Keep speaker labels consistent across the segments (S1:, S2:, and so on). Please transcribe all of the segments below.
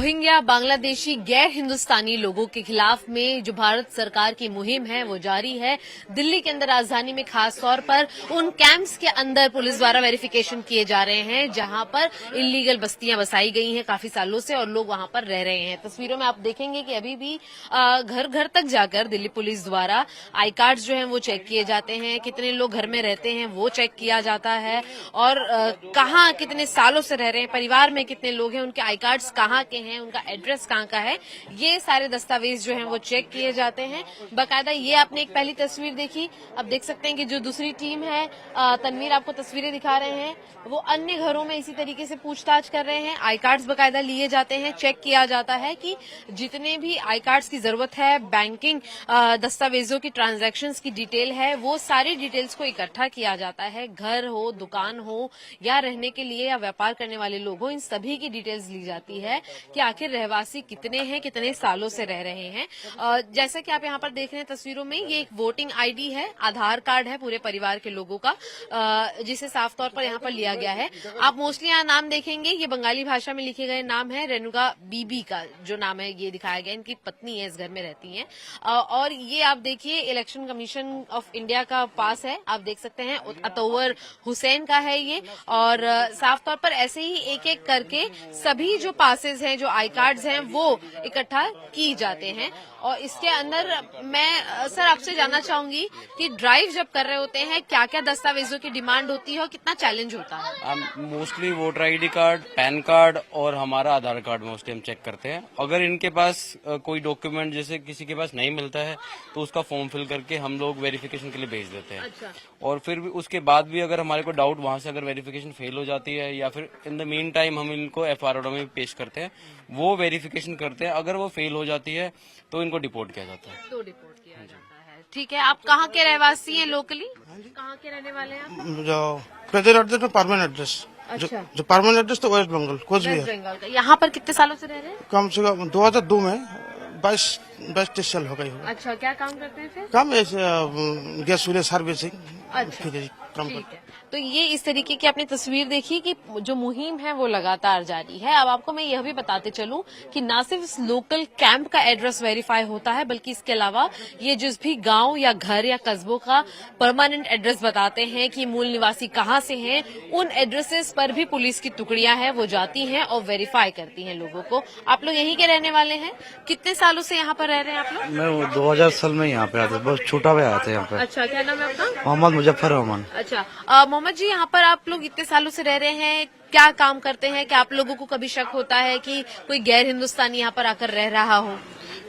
S1: Rohingya Bangladeshi गैर हिंदुस्तानी लोगों के खिलाफ में जो भारत सरकार की मुहिम है वो जारी है। दिल्ली के अंदर राजधानी में खास तौर पर उन कैंप्स के अंदर पुलिस द्वारा वेरिफिकेशन किए जा रहे हैं जहां पर इलीगल बस्तियां बसाई गई हैं काफी सालों से और लोग वहां पर रह रहे हैं। तस्वीरों में आप देखेंगे कि अभी भी घर घर तक जाकर दिल्ली पुलिस द्वारा आई कार्ड्स जो हैं वो चेक किए जाते हैं, कितने लोग घर में रहते हैं वो चेक किया जाता है और कहाँ कितने सालों से रह रहे हैं, परिवार में कितने लोग हैं, उनके आई कार्ड्स कहाँ के हैं, उनका एड्रेस कहाँ का है, ये सारे दस्तावेज जो हैं वो चेक किए जाते हैं। बाकायदा ये आपने एक पहली तस्वीर देखी, अब देख सकते हैं कि जो दूसरी टीम है तनवीर आपको तस्वीरें दिखा रहे हैं, वो अन्य घरों में इसी तरीके से पूछताछ कर रहे हैं। आई कार्ड्स बाकायदा लिए जाते हैं, चेक किया जाता है कि जितने भी आई कार्ड्स की जरूरत है, बैंकिंग दस्तावेजों की ट्रांजैक्शंस की डिटेल है, वो सारी डिटेल्स को इकट्ठा किया जाता है। घर हो, दुकान हो या रहने के लिए या व्यापार करने वाले लोग हो, इन सभी की डिटेल्स ली जाती है कि आखिर रहवासी कितने हैं, कितने सालों से रह रहे हैं। जैसा कि आप यहाँ पर देख रहे हैं तस्वीरों में, ये एक वोटिंग आईडी है, आधार कार्ड है पूरे परिवार के लोगों का, जिसे साफ तौर पर यहाँ पर लिया गया है। आप मोस्टली यहाँ नाम देखेंगे, ये बंगाली भाषा में लिखे गए नाम है। रेणुका बीबी का जो नाम है ये दिखाया गया, इनकी पत्नी है, इस घर में रहती हैं। और ये आप देखिए इलेक्शन कमीशन ऑफ इंडिया का पास है, आप देख सकते हैं अतौवर हुसैन का है ये। और साफ तौर पर ऐसे ही एक एक करके सभी जो पासेस हैं, जो आई कार्ड्स हैं, वो इकट्ठा की जाते हैं। और इसके अंदर मैं सर आपसे जानना चाहूंगी कि ड्राइव जब कर रहे होते हैं क्या क्या दस्तावेजों की डिमांड होती है और कितना चैलेंज होता है?
S2: Mostly voter ID card, pan card और हमारा आधार कार्ड मोस्टली हम चेक करते हैं। अगर इनके पास कोई डॉक्यूमेंट जैसे किसी के पास नहीं मिलता है तो उसका फॉर्म फिल करके हम लोग वेरिफिकेशन के लिए भेज देते हैं।
S1: अच्छा।
S2: और फिर भी उसके बाद भी अगर हमारे को डाउट वहां से अगर वेरिफिकेशन फेल हो जाती है या फिर इन द मीन टाइम हम इनको FRO में पेश करते हैं, वो वेरिफिकेशन करते हैं। अगर वो फेल हो जाती है तो इनको डिपोर्ट किया जाता है।
S1: तो डिपोर्ट किया जाता है। ठीक है, आप कहाँ के रहवासी हैं? लोकली कहाँ के रहने वाले हैं आप?
S3: जो प्रेजेंट एड्रेस में परमानेंट एड्रेस।
S1: अच्छा।
S3: जो परमानेंट एड्रेस तो वेस्ट बंगाल कोच भी
S1: वेस्ट
S3: है।
S1: बंगाल का। यहाँ पर कितने सालों से रह रहे हैं?
S3: कम से कम 2002 में 22-23 साल हो गई होगा।
S1: अच्छा, क्या काम करते हैं फिर?
S3: काम ऐसे गैस चूल्हे सर्विसिंग।
S1: अच्छा,
S3: काम
S1: ठीक है। तो ये इस तरीके की आपने तस्वीर देखी कि जो मुहिम है वो लगातार जारी है। अब आपको मैं यह भी बताते चलूं कि न सिर्फ इस लोकल कैंप का एड्रेस वेरीफाई होता है, बल्कि इसके अलावा ये जिस भी गांव या घर या कस्बों का परमानेंट एड्रेस बताते हैं कि मूल निवासी कहां से हैं, उन एड्रेसेस पर भी पुलिस की टुकड़ियां हैं, वो जाती हैं और वेरीफाई करती हैं लोगों को। आप लोग यहीं के रहने वाले हैं? कितने सालों से यहाँ पर रह रहे हैं आप लोग?
S4: मैं 2000 साल में यहाँ पे आते, बहुत छोटा हुआ आते यहाँ पे।
S1: अच्छा, क्या नाम है आपका?
S4: मोहम्मद मुजफ्फर रहमान।
S1: अच्छा, मोहम्मद जी, यहाँ पर आप लोग इतने सालों से रह रहे हैं, क्या काम करते हैं? क्या आप लोगों को कभी शक होता है कि कोई गैर हिंदुस्तानी यहाँ पर आकर रह रहा हो?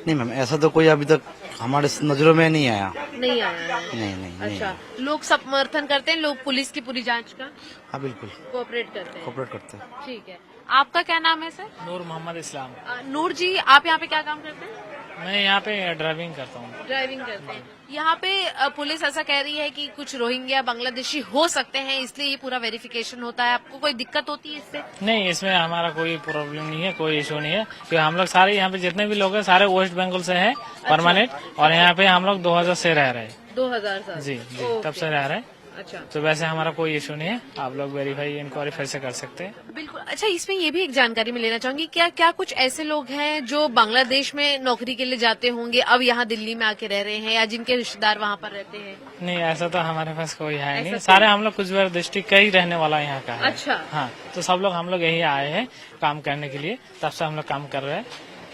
S4: नहीं मैम, ऐसा तो कोई अभी तक हमारे नजरों में नहीं आया।
S1: नहीं आया है?
S4: नहीं।
S1: अच्छा, लोग समर्थन करते हैं, लोग पुलिस की पूरी जांच का
S4: हाँ बिल्कुल
S1: कोऑपरेट करते हैं?
S4: कोऑपरेट करते हैं।
S1: ठीक है। आपका क्या नाम है सर?
S5: नूर मोहम्मद इस्लाम।
S1: नूर जी, आप यहाँ पे क्या काम करते हैं?
S5: मैं यहाँ पे ड्राइविंग करता हूँ।
S1: ड्राइविंग करते हैं। यहाँ पे पुलिस ऐसा कह रही है कि कुछ रोहिंग्या बांग्लादेशी हो सकते हैं, इसलिए ये पूरा वेरिफिकेशन होता है। आपको कोई दिक्कत होती है इससे?
S5: नहीं, इसमें हमारा कोई प्रॉब्लम नहीं है, कोई इशू नहीं है, क्योंकि हम लोग सारे यहाँ पे जितने भी लोग हैं सारे वेस्ट बंगाल से हैं परमानेंट। और यहाँ पे हम लोग 2000 से रह रहे हैं।
S1: 2000 साल?
S5: जी, तब से रह रहे हैं।
S1: अच्छा,
S5: तो वैसे हमारा कोई इशू नहीं है, आप लोग वेरीफाई इंक्वायरी फिर से कर सकते हैं।
S1: बिल्कुल। अच्छा, इसमें ये भी एक जानकारी मैं लेना चाहूंगी, क्या कुछ ऐसे लोग हैं जो बांग्लादेश में नौकरी के लिए जाते होंगे, अब यहाँ दिल्ली में आके रह रहे हैं, या जिनके रिश्तेदार वहाँ पर रहते हैं?
S5: नहीं, ऐसा तो हमारे पास कोई है नहीं, सारे हम लोग कुचबिहार डिस्ट्रिक्ट का ही रहने वाला यहाँ का है।
S1: अच्छा।
S5: हाँ, तो सब लोग हम लोग यही आए हैं काम करने के लिए, तब से हम लोग काम कर रहे हैं।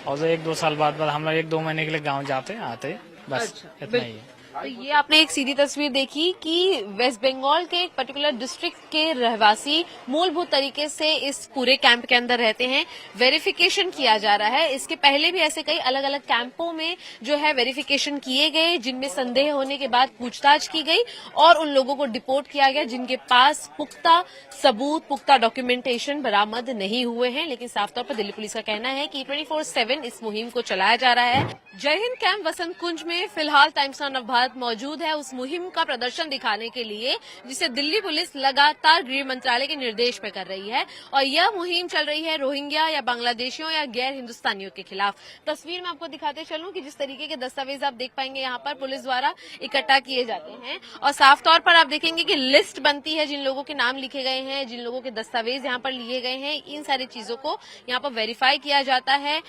S5: और 1-2 साल बाद हम लोग 1-2 महीने के लिए गाँव जाते आते, बस इतना ही है।
S1: तो ये आपने एक सीधी तस्वीर देखी कि वेस्ट बंगाल के एक पर्टिकुलर डिस्ट्रिक्ट के रहवासी मूलभूत तरीके से इस पूरे कैंप के अंदर रहते हैं। वेरिफिकेशन किया जा रहा है। इसके पहले भी ऐसे कई अलग अलग कैंपों में जो है वेरिफिकेशन किए गए, जिनमें संदेह होने के बाद पूछताछ की गई और उन लोगों को डिपोर्ट किया गया जिनके पास पुख्ता सबूत, पुख्ता डॉक्यूमेंटेशन बरामद नहीं हुए हैं। लेकिन साफ तौर पर दिल्ली पुलिस का कहना है कि 24/7 इस मुहिम को चलाया जा रहा है। जय हिंद कैंप वसंत कुंज में फिलहाल टाइम्स ऑफ भारत मौजूद है उस मुहिम का प्रदर्शन दिखाने के लिए, जिसे दिल्ली पुलिस लगातार गृह मंत्रालय के निर्देश पे कर रही है। और यह मुहिम चल रही है रोहिंग्या या बांग्लादेशियों या गैर हिंदुस्तानियों के खिलाफ। तस्वीर में आपको दिखाते चलूं कि जिस तरीके के दस्तावेज आप देख पाएंगे यहाँ पर पुलिस द्वारा इकट्ठा किए जाते हैं, और साफ तौर पर आप देखेंगे कि लिस्ट बनती है जिन लोगों के नाम लिखे गए हैं, जिन लोगों के दस्तावेज यहाँ पर लिए गए हैं, इन सारी चीजों को यहाँ पर वेरीफाई किया जाता है।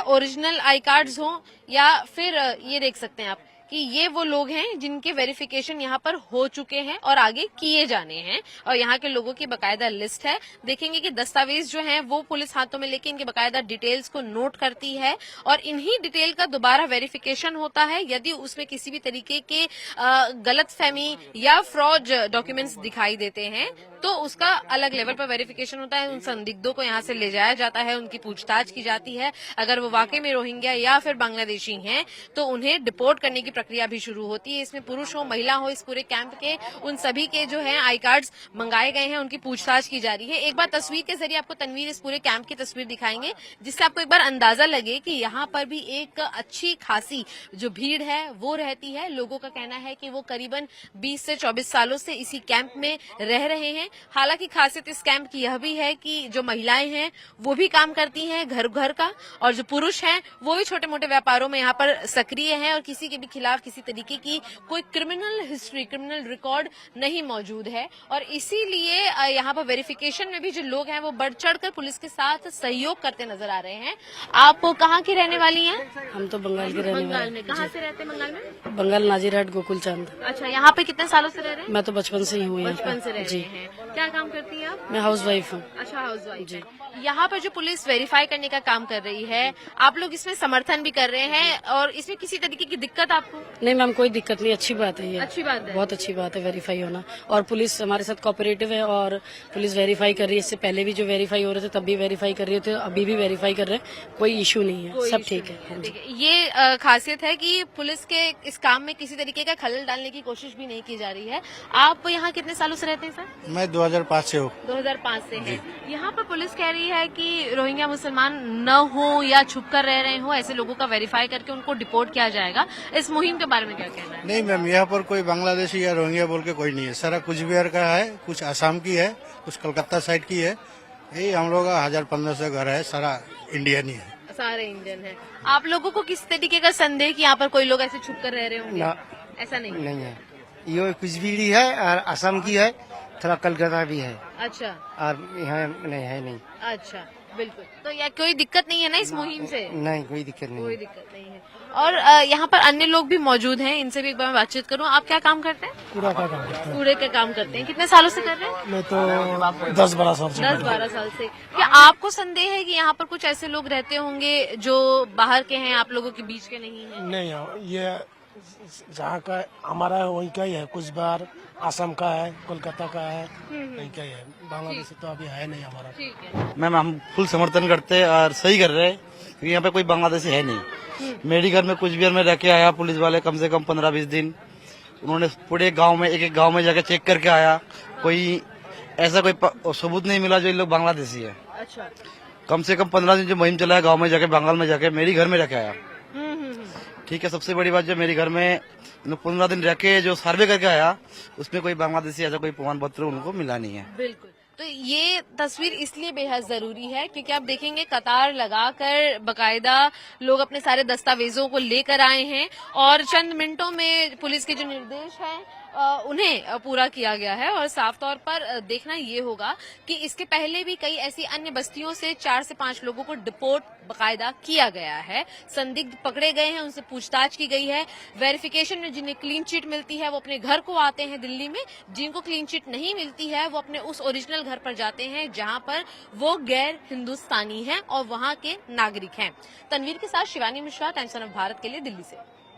S1: ओरिजिनल आई कार्ड्स हो या फिर ये देख सकते हैं आप कि ये वो लोग हैं जिनके वेरिफिकेशन यहाँ पर हो चुके हैं और आगे किए जाने हैं, और यहाँ के लोगों की बकायदा लिस्ट है। देखेंगे कि दस्तावेज जो हैं वो पुलिस हाथों में लेके इनके बकायदा डिटेल्स को नोट करती है, और इन्हीं डिटेल का दोबारा वेरिफिकेशन होता है। यदि उसमें किसी भी तरीके के गलतफहमी या फ्रॉड डॉक्यूमेंट्स दिखाई देते हैं तो उसका अलग लेवल पर वेरिफिकेशन होता है। उन संदिग्धों को यहाँ से ले जाया जाता है, उनकी पूछताछ की जाती है। अगर वो वाकई में रोहिंग्या या फिर बांग्लादेशी हैं तो उन्हें डिपोर्ट करने की प्रक्रिया भी शुरू होती है। इसमें पुरुष हो महिला हो, इस पूरे कैंप के उन सभी के जो है आई कार्ड्स मंगाए गए हैं, उनकी पूछताछ की जा रही है। एक बार तस्वीर के जरिए आपको तनवीर इस पूरे कैंप की तस्वीर दिखाएंगे, जिससे आपको एक बार अंदाजा लगे कि यहाँ पर भी एक अच्छी खासी जो भीड़ है वो रहती है। लोगों का कहना है कि वो करीबन 20 से 24 सालों से इसी कैंप में रह रहे हैं। हालांकि खासियत इस कैंप की यह भी है कि जो महिलाएं हैं वो भी काम करती हैं घर घर का, और जो पुरुष हैं वो भी छोटे मोटे व्यापारों में यहाँ पर सक्रिय हैं, और किसी के भी खिलाफ किसी तरीके की कोई क्रिमिनल हिस्ट्री, क्रिमिनल रिकॉर्ड नहीं मौजूद है। और इसीलिए यहाँ पर वेरिफिकेशन में भी जो लोग हैं वो बढ़ चढ़कर पुलिस के साथ सहयोग करते नजर आ रहे हैं। आप कहाँ की रहने वाली हैं?
S6: हम तो बंगाल के रहने
S1: बंगाल
S6: वाले
S1: में। कहाँ से रहते हैं बंगाल में?
S6: बंगाल नाजीरहाट गोकुल चांद।
S1: अच्छा, यहाँ पे कितने सालों से रह रहे हैं?
S6: मैं तो बचपन से ही हूँ यहाँ
S1: बचपन से रह
S6: पे।
S1: रहे
S6: जी,
S1: हैं। क्या काम करती हैं आप?
S6: मैं हाउस वाइफ हूँ।
S1: अच्छा, हाउस वाइफ जी। यहाँ पर जो पुलिस वेरीफाई करने का काम कर रही है, आप लोग इसमें समर्थन भी कर रहे हैं, और इसमें किसी तरीके की दिक्कत आपको?
S6: नहीं मैम, कोई दिक्कत नहीं, अच्छी बात है ये।
S1: अच्छी बात है।
S6: बहुत अच्छी बात है वेरीफाई होना, और पुलिस हमारे साथ कोऑपरेटिव है, और पुलिस वेरीफाई कर रही है। इससे पहले भी जो वेरीफाई हो रहे थे तब भी वेरीफाई कर रहे थे, अभी भी वेरीफाई कर रहे हैं, कोई इशू नहीं है, सब ठीक है। हाँ जी।
S1: ये खासियत है कि पुलिस के इस काम में किसी तरीके का खलल डालने की कोशिश भी नहीं की जा रही है। आप यहाँ कितने सालों से रहते हैं सर?
S3: मैं 2005 से हूँ।
S1: 2005 से है। यहाँ पर पुलिस कह रही है कि रोहिंग्या मुसलमान न हो या छुप कर रह रहे हो, ऐसे लोगों का वेरीफाई करके उनको डिपोर्ट किया जाएगा। इस मुहिम के बारे में क्या कहना है?
S3: नहीं मैम, यहाँ पर कोई बांग्लादेशी या रोहिंग्या बोल के कोई नहीं है। सारा कुछ बिहार का है, कुछ आसाम की है, कुछ कलकत्ता साइड की है। यही हम लोग का 1000-1500 घर है, सारा इंडियन ही है।
S1: सारे इंडियन है। आप लोगों को किस तरीके का संदेह कि यहाँ पर कोई लोग ऐसे छुप कर रह रहे होंगे? ऐसा नहीं
S7: है। ये कुचबिहारी है और असम की है, थोड़ा कलकत्ता भी है।
S1: अच्छा,
S7: और यहाँ नहीं है नहीं।
S1: अच्छा, बिल्कुल। तो या कोई दिक्कत नहीं है ना इस मुहिम से?
S7: नहीं, कोई दिक्कत नहीं।
S1: कोई दिक्कत नहीं है। और यहाँ पर अन्य लोग भी मौजूद हैं, इनसे भी एक बार मैं बातचीत करूँ। आप क्या काम करते हैं?
S7: कूड़ा का काम करते
S1: कूड़े का काम करते हैं। कितने सालों से कर रहे हैं?
S7: मैं तो 10-12 साल से।
S1: 10-12 साल से। क्या आपको संदेह है कि यहाँ पर कुछ ऐसे लोग रहते होंगे जो बाहर के हैं, आप लोगों के बीच के नहीं है?
S7: नहीं, ये जहाँ का हमारा है वहीं का ही है। कुछ बार असम का है, कोलकाता का है, वहीं का ही है। बांग्लादेश तो अभी है नहीं हमारा।
S1: ठीक है।
S4: मैम हम फुल समर्थन करते हैं और सही कर रहे हैं, क्योंकि यहाँ पे कोई बांग्लादेशी है नहीं। मेरी घर में कुछ बिहार में रह के आया पुलिस वाले कम से कम 15-20 दिन। उन्होंने पूरे गांव में एक गांव में जाके चेक करके आया, कोई ऐसा कोई सबूत नहीं मिला जो इन लोग बांग्लादेशी है।
S1: अच्छा,
S4: कम से कम 15 दिन जो मुहिम चलाया गांव में जाके, बंगाल में जाके मेरी घर में रह के आया। ठीक है, सबसे बड़ी बात जो मेरी घर में 15 दिन रह के जो सर्वे करके आया, उसमें कोई बांग्लादेशी ऐसा कोई प्रमाण पत्र उनको मिला नहीं है।
S1: बिल्कुल। तो ये तस्वीर इसलिए बेहद जरूरी है क्योंकि आप देखेंगे कतार लगाकर बकायदा लोग अपने सारे दस्तावेजों को लेकर आए हैं, और चंद मिनटों में पुलिस के जो निर्देश हैं उन्हें पूरा किया गया है। और साफ तौर पर देखना ये होगा कि इसके पहले भी कई ऐसी अन्य बस्तियों से 4 से 5 लोगों को डिपोर्ट बकायदा किया गया है। संदिग्ध पकड़े गए हैं, उनसे पूछताछ की गई है। वेरिफिकेशन में जिन्हें क्लीन चिट मिलती है वो अपने घर को आते हैं दिल्ली में, जिनको क्लीन चिट नहीं मिलती है वो अपने उस ओरिजिनल घर पर जाते हैं जहां पर वो गैर हिंदुस्तानी हैं और वहां के नागरिक हैं। तनवीर के साथ शिवानी मिश्रा, टाइम्स ऑफ भारत के लिए दिल्ली से।